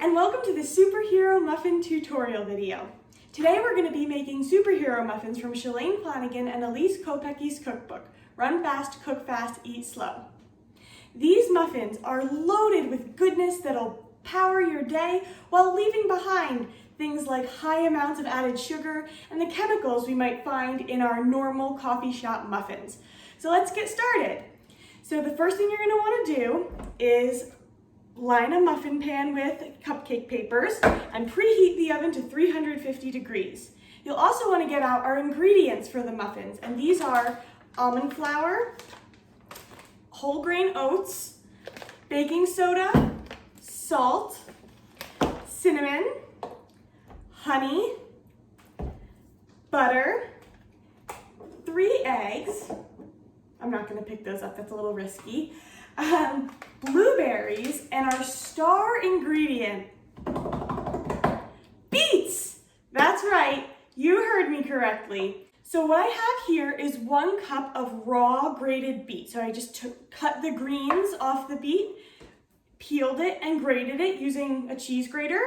and welcome to the Superhero Muffin tutorial video. Today we're going to be making superhero muffins from Shalane, Flanagan, and Elyse Kopecky's cookbook, Run Fast, Cook Fast, Eat Slow. These muffins are loaded with goodness that'll power your day while leaving behind things like high amounts of added sugar and the chemicals we might find in our normal coffee shop muffins. So let's get started. So the first thing you're going to want to do is line a muffin pan with cupcake papers and preheat the oven to 350 degrees. You'll also want to get out our ingredients for the muffins, and these are almond flour, whole grain oats, baking soda, salt, cinnamon, honey, butter, 3 eggs. I'm not going to pick those up, that's a little risky. Blueberries, and our star ingredient, beets. That's right, you heard me correctly. So what I have here is 1 cup of raw grated beet. So I just cut the greens off the beet, peeled it and grated it using a cheese grater.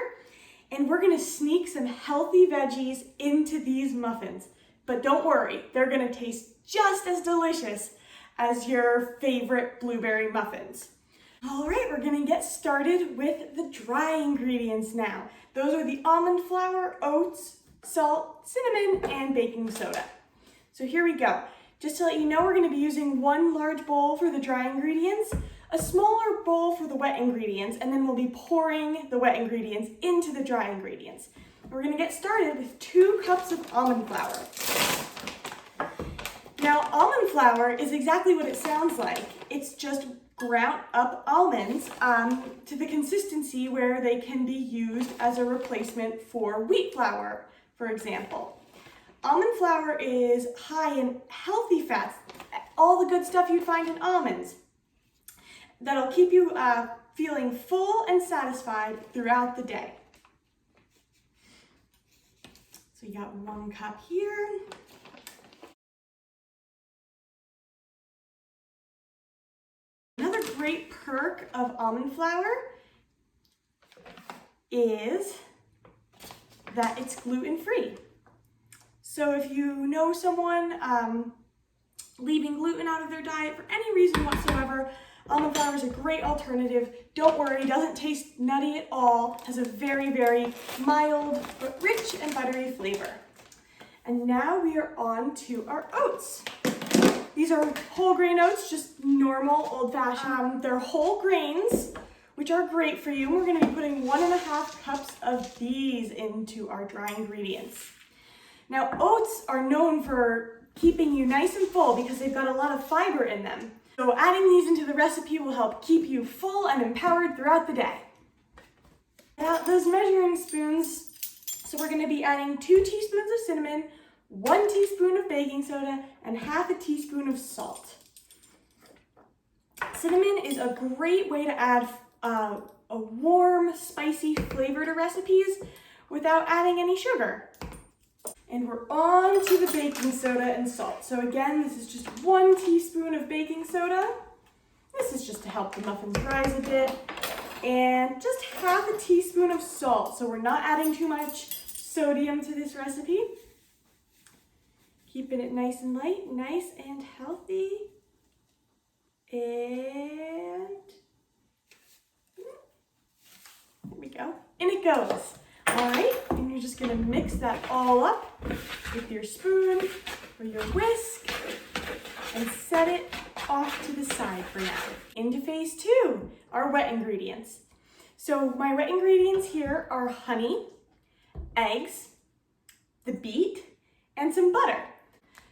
And we're gonna sneak some healthy veggies into these muffins. But don't worry, they're gonna taste just as delicious as your favorite blueberry muffins. All right, we're gonna get started with the dry ingredients now. Those are the almond flour, oats, salt, cinnamon, and baking soda. So here we go. Just to let you know, we're gonna be using 1 large bowl for the dry ingredients, a smaller bowl for the wet ingredients, and then we'll be pouring the wet ingredients into the dry ingredients. We're gonna get started with 2 cups of almond flour. Now, almond flour is exactly what it sounds like. It's just ground up almonds to the consistency where they can be used as a replacement for wheat flour, for example. Almond flour is high in healthy fats, all the good stuff you'd find in almonds, that'll keep you feeling full and satisfied throughout the day. So you got 1 cup here. Another great perk of almond flour is that it's gluten-free. So if you know someone leaving gluten out of their diet for any reason whatsoever, almond flour is a great alternative. Don't worry, it doesn't taste nutty at all. It has a very, very mild but rich and buttery flavor. And now we are on to our oats. These are whole grain oats, just normal, old-fashioned. They're whole grains, which are great for you. We're gonna be putting 1.5 cups of these into our dry ingredients. Now, oats are known for keeping you nice and full because they've got a lot of fiber in them. So adding these into the recipe will help keep you full and empowered throughout the day. Now, those measuring spoons, so we're gonna be adding 2 teaspoons of cinnamon, 1 teaspoon of baking soda, and 1/2 teaspoon of salt. Cinnamon is a great way to add a warm, spicy flavor to recipes without adding any sugar. And we're on to the baking soda and salt. So again, this is just 1 teaspoon of baking soda. This is just to help the muffins rise a bit. And just 1/2 teaspoon of salt. So we're not adding too much sodium to this recipe. Keeping it nice and light, nice and healthy. And there we go. In it goes. All right, and you're just gonna mix that all up with your spoon or your whisk and set it off to the side for now. Into phase 2, our wet ingredients. So my wet ingredients here are honey, eggs, the beet, and some butter.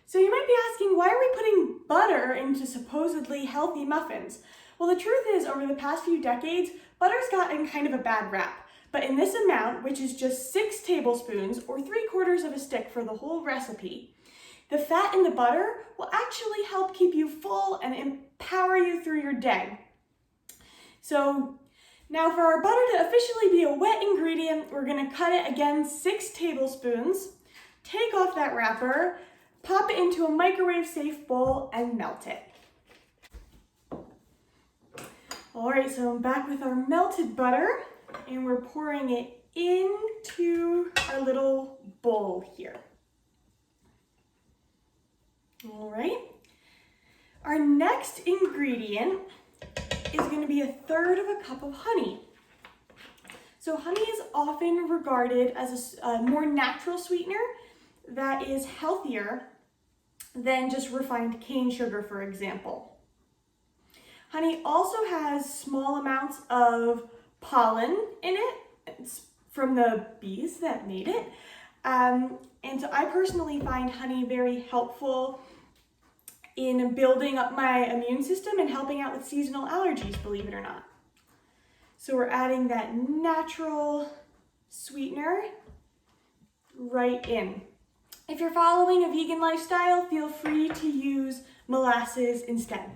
So you might be asking, why are we putting butter into supposedly healthy muffins? Well, the truth is, over the past few decades, butter's gotten kind of a bad rap. But in this amount, which is just 6 tablespoons or 3/4 of a stick for the whole recipe, the fat in the butter will actually help keep you full and empower you through your day. So now for our butter to officially be a wet ingredient, we're gonna cut it again 6 tablespoons, take off that wrapper, pop it into a microwave-safe bowl, and melt it. All right, so I'm back with our melted butter. and we're pouring it into our little bowl here. All right. Our next ingredient is going to be 1/3 cup of honey. So honey is often regarded as a more natural sweetener that is healthier than just refined cane sugar, for example. Honey also has small amounts of pollen in it. It's from the bees that made it. And so I personally find honey very helpful in building up my immune system and helping out with seasonal allergies, believe it or not. So we're adding that natural sweetener right in. If you're following a vegan lifestyle, feel free to use molasses instead.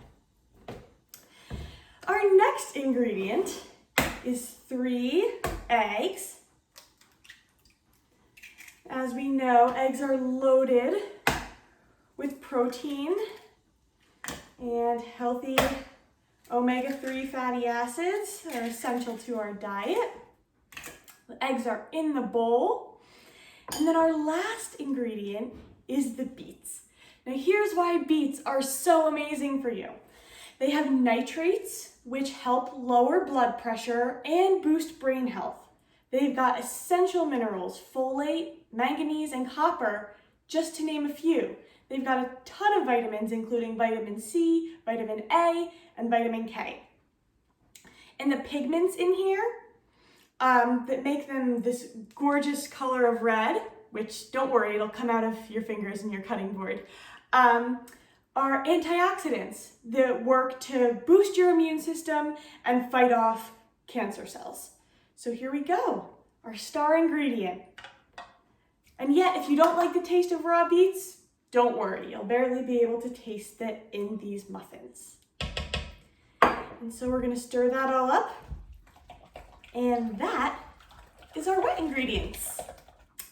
Our next ingredient is 3 eggs. As we know, eggs are loaded with protein and healthy omega-3 fatty acids that are essential to our diet. The eggs are in the bowl. And then our last ingredient is the beets. Now here's why beets are so amazing for you. They have nitrates, which help lower blood pressure and boost brain health. They've got essential minerals, folate, manganese, and copper, just to name a few. They've got a ton of vitamins, including vitamin C, vitamin A, and vitamin K. And the pigments in here that make them this gorgeous color of red, which don't worry, it'll come out of your fingers and your cutting board, are antioxidants that work to boost your immune system and fight off cancer cells. So here we go, our star ingredient. And yet, if you don't like the taste of raw beets, don't worry, you'll barely be able to taste it in these muffins. And so we're gonna stir that all up. And that is our wet ingredients.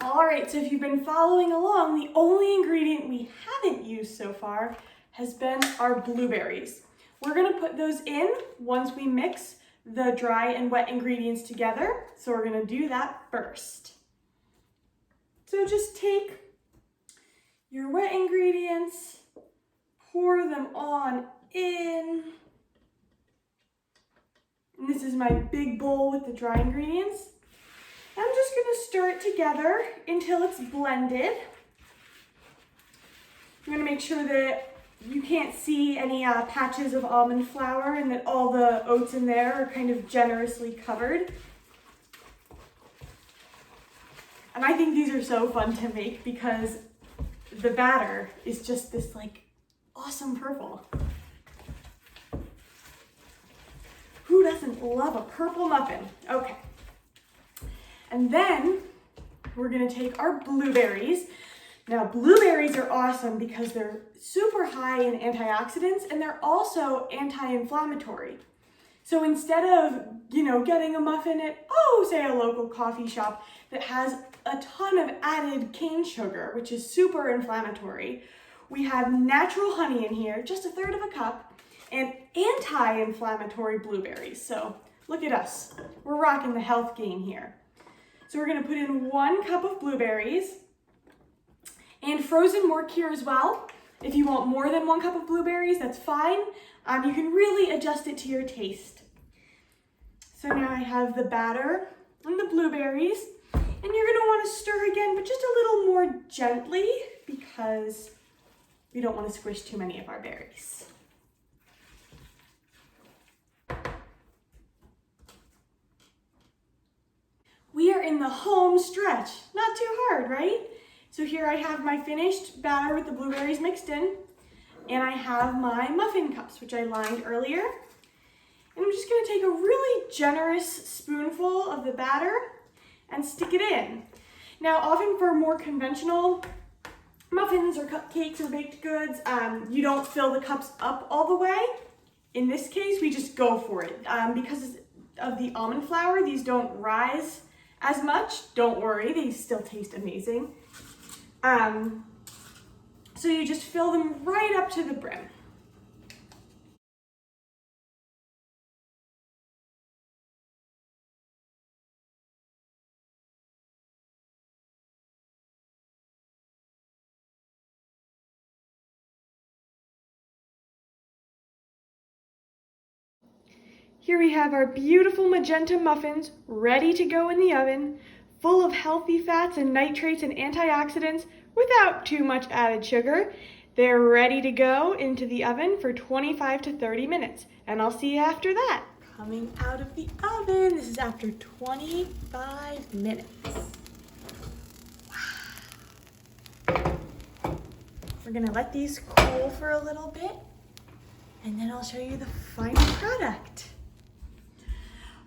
All right, so if you've been following along, the only ingredient we haven't used so far has been our blueberries. We're gonna put those in once we mix the dry and wet ingredients together. So we're gonna do that first. So just take your wet ingredients, pour them on in. And this is my big bowl with the dry ingredients. I'm just gonna stir it together until it's blended. I'm gonna make sure that you can't see any patches of almond flour and that all the oats in there are kind of generously covered. And I think these are so fun to make because the batter is just this like awesome purple. Who doesn't love a purple muffin? Okay. And then we're gonna take our blueberries. Now blueberries are awesome because they're super high in antioxidants and they're also anti-inflammatory. So instead of, getting a muffin at, say a local coffee shop that has a ton of added cane sugar, which is super inflammatory, we have natural honey in here, just 1/3 cup, and anti-inflammatory blueberries. So look at us, we're rocking the health game here. So we're gonna put in 1 cup of blueberries and frozen mork here as well. If you want more than 1 cup of blueberries, that's fine. You can really adjust it to your taste. So now I have the batter and the blueberries, and you're gonna wanna stir again, but just a little more gently because we don't wanna squish too many of our berries. We are in the home stretch. Not too hard, right? So here I have my finished batter with the blueberries mixed in, and I have my muffin cups, which I lined earlier. And I'm just gonna take a really generous spoonful of the batter and stick it in. Now, often for more conventional muffins or cupcakes or baked goods, you don't fill the cups up all the way. In this case, we just go for it. Because of the almond flour, these don't rise as much. Don't worry, they still taste amazing. So you just fill them right up to the brim. Here we have our beautiful magenta muffins ready to go in the oven, full of healthy fats and nitrates and antioxidants without too much added sugar. They're ready to go into the oven for 25 to 30 minutes, and I'll see you after that. Coming out of the oven, this is after 25 minutes. Wow. We're gonna let these cool for a little bit, and then I'll show you the final product.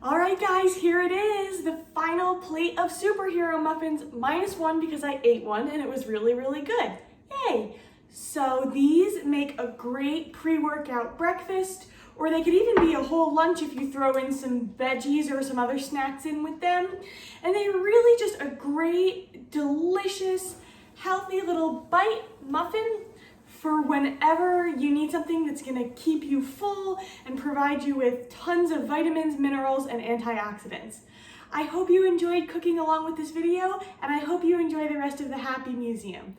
All right, guys, here it is, the final plate of Superhero Muffins, -1 because I ate one and it was really, really good. Yay! So these make a great pre-workout breakfast, or they could even be a whole lunch if you throw in some veggies or some other snacks in with them. And they're really just a great, delicious, healthy little bite muffin for whenever you need something that's gonna keep you full and provide you with tons of vitamins, minerals, and antioxidants. I hope you enjoyed cooking along with this video, and I hope you enjoy the rest of the Happy Museum.